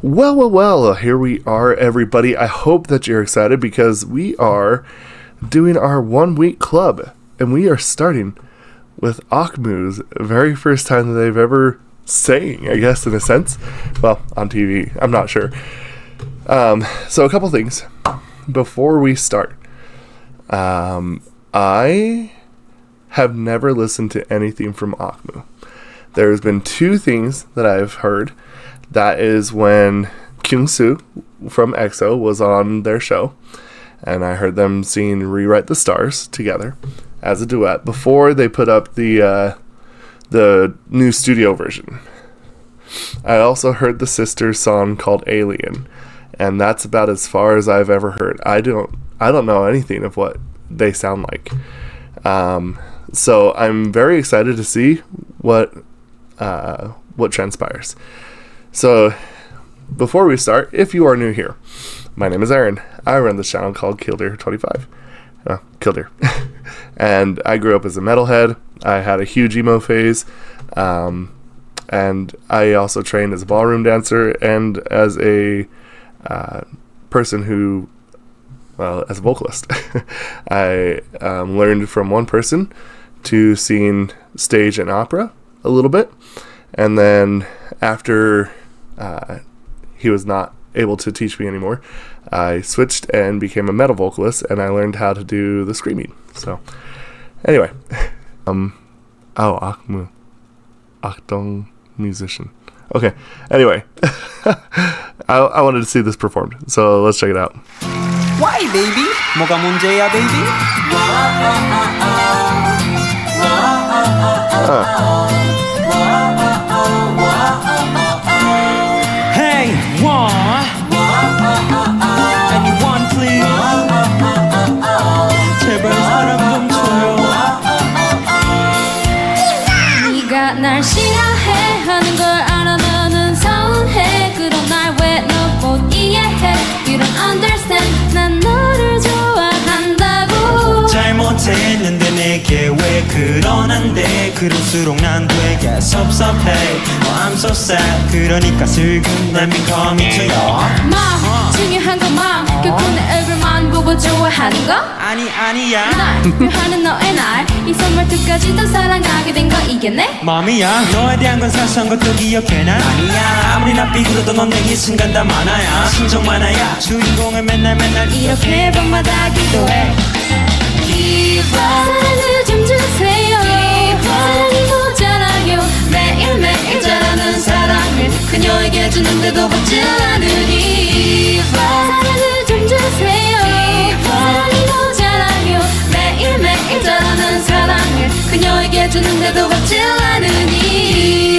Well, here we are, everybody. I hope that you're excited because we are doing our 1 week club, and we are starting with Akmu's very first time that they've ever sang, I guess, in a sense. Well, on TV, I'm not sure. So a couple things before we start. I have never listened to anything from Akmu. There's been two things that I've heard. That is when Kyung-soo from EXO was on their show, and I heard them sing Rewrite the Stars together as a duet before they put up the new studio version. I also heard the sisters' song called Alien, and that's about as far as I've ever heard. I don't know anything of what they sound like. So I'm very excited to see what transpires. So, before we start, if you are new here, my name is Aaron. I run this channel called KillDeer25. KillDeer. And I grew up as a metalhead. I had a huge emo phase. And I also trained as a ballroom dancer and as a person who, as a vocalist. I learned from one person to sing stage and opera a little bit. And then after he was not able to teach me anymore, I switched and became a metal vocalist, and I learned how to do the screaming. So, anyway, Akmu, Akdong musician. Okay, anyway, I wanted to see this performed, so let's check it out. Why, baby? 뭐가 문제야, baby? Hey, anyone please? 제발 사람 좀 줘요. 네가 날 싫어해 하는 걸 알아 너는 서운해 그런 날 왜 너 못 이해해 You don't understand 난 너를 좋아한다고 잘못했는데 내게 왜 그러는데 그럴수록 난 되게 섭섭해 I'm so sad 그러니까 슬금 Let me come into your 맘 중요한 건 맘 결코 내 얼굴만 보고 좋아하는 거 아니야 날 표하는 너의 날 이 선물투까지도 사랑하게 된 거 이겠네 맘이야 너에 대한 건 사소한 것도 기억해 난 아니야 아무리 나 삐그러도 넌 내게 순간 다 많아야 심정 많아야 주인공을 맨날 이렇게 밤마다 기도해 사랑을 좀 주세요 사랑이 모자라요 매일매일 자라는 사랑을 그녀에게 주는데도 받지 않으니 사랑을 좀 주세요 사랑이 모자라요 매일매일 자라는 사랑을 그녀에게 주는데도 받지 않으니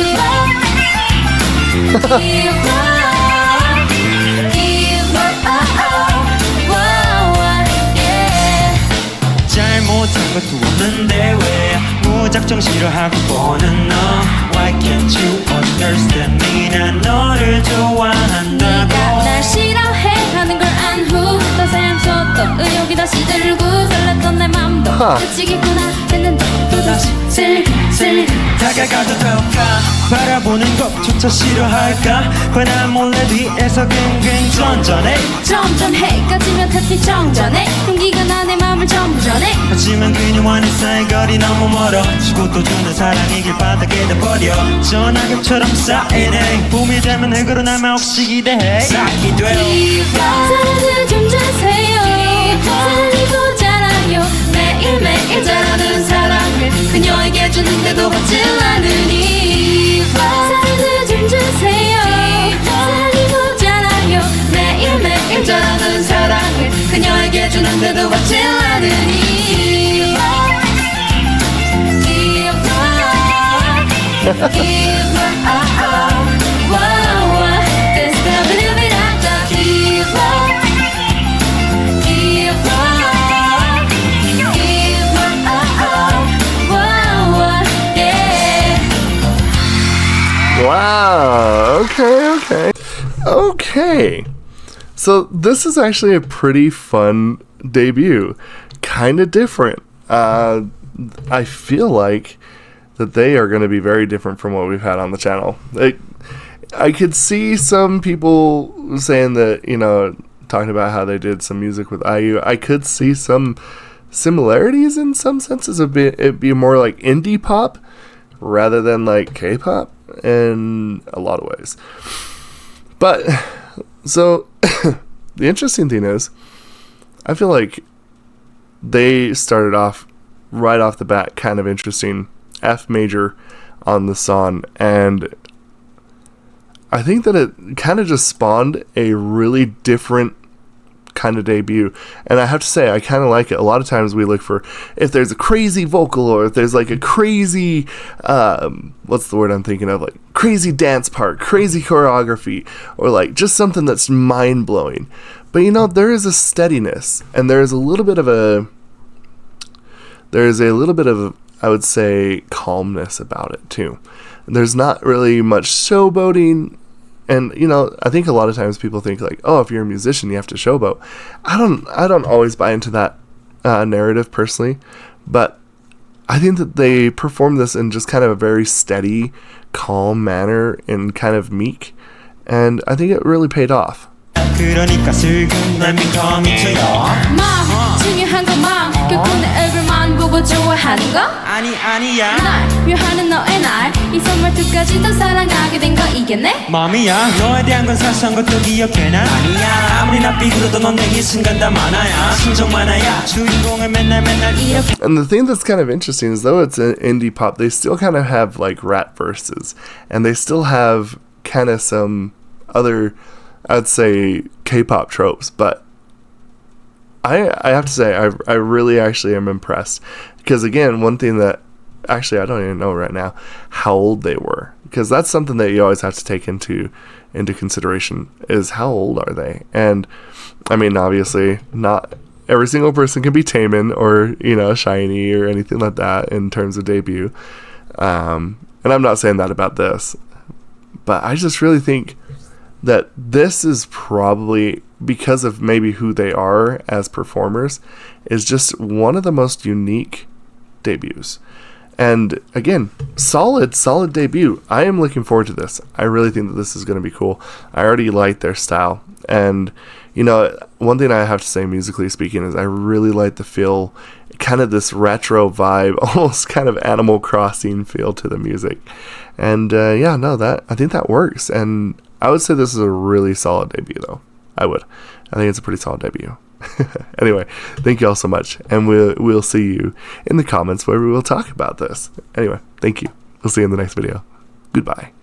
잘못한 것도 없는데 왜 무작정 싫어하고 보는 너 Why can't you understand me 난 너를 좋아한다고 네가 날 싫어해 하는 걸 안 후 더 샘솟도 의욕이 다시 들고 설렜던 내 맘도 끝이겠구나 했는데 또다시 슬슬 다가가도 될까 바라보는 것조차 싫어할까 화난 몰래 뒤에서 갱갱 전전해 점점 해가 지면 탓이 정전해 용기가 나 내 맘을 전부 전해 하지만 그녀와 내 사이 거리 너무 멀어 주고 또 주는 사랑이 길바닥에 버려 전화기처럼 쌓이네 봄이 되면 흙으로 나면 혹시 기대해 싹이 돼요 사랑을 좀 주세요 사랑이 모자라요 매일매일 자라는 사랑을 그녀에게 주는데도 받지 않으니 사랑을 좀 주세요 사랑이 모자라요 매일매일 자라는 사랑을 그녀에게 주는데도 받지 않으니 Give up, wow, this love it up, give up, wow, yeah. Wow, okay. So this is actually a pretty fun debut. Kind of different. I feel like that they are going to be very different from what we've had on the channel. I could see some people saying that, talking about how they did some music with IU. I could see some similarities in some senses. It'd be more like indie pop rather than like K-pop in a lot of ways. But so the interesting thing is, I feel like they started off right off the bat kind of interesting, F major on the song, and I think that it kind of just spawned a really different kind of debut. And I have to say, I kind of like it. A lot of times we look for if there's a crazy vocal, or if there's like a crazy what's the word I'm thinking of, like crazy dance part, crazy choreography, or like just something that's mind-blowing. But there is a steadiness, and there's a little bit of I would say, calmness about it too. There's not really much showboating. And, I think a lot of times people think like, oh, if you're a musician, you have to showboat. I don't always buy into that narrative personally, but I think that they perform this in just kind of a very steady, calm manner and kind of meek. And I think it really paid off. 그러니까 슬픈 날 민감이쳐요 중요한 건 마음 결국 내 얼굴만 보고 좋아하는 거 아니야 날 위하는 너의 날 이 선물투까지도 사랑하게 된 거 이겠네 맘이야 너에 대한 건 사소한 것도 기억해 난 아니야 아무리 나 삐그러도 넌 내게 순간 다 많아야 심정 많아야 주인공을 맨날 이렇게. And the thing that's kind of interesting is, though it's an indie pop, they still kind of have like rap verses, and they still have kind of some other, I'd say, K-pop tropes, but I have to say I really actually am impressed, because again, one thing that actually I don't even know right now how old they were, because that's something that you always have to take into consideration, is how old are they? And I mean, obviously not every single person can be Taemin or Shiny or anything like that in terms of debut, and I'm not saying that about this, but I just really think that this is probably, because of maybe who they are as performers, is just one of the most unique debuts. And again, solid debut. I am looking forward to this. I really think that this is going to be cool. I already like their style. And, one thing I have to say, musically speaking, is I really like the feel, kind of this retro vibe, almost kind of Animal Crossing feel to the music. And I think that works. And I would say this is a really solid debut, though. I think it's a pretty solid debut. Anyway, thank you all so much, and we'll see you in the comments where we will talk about this. Anyway, thank you. We'll see you in the next video. Goodbye.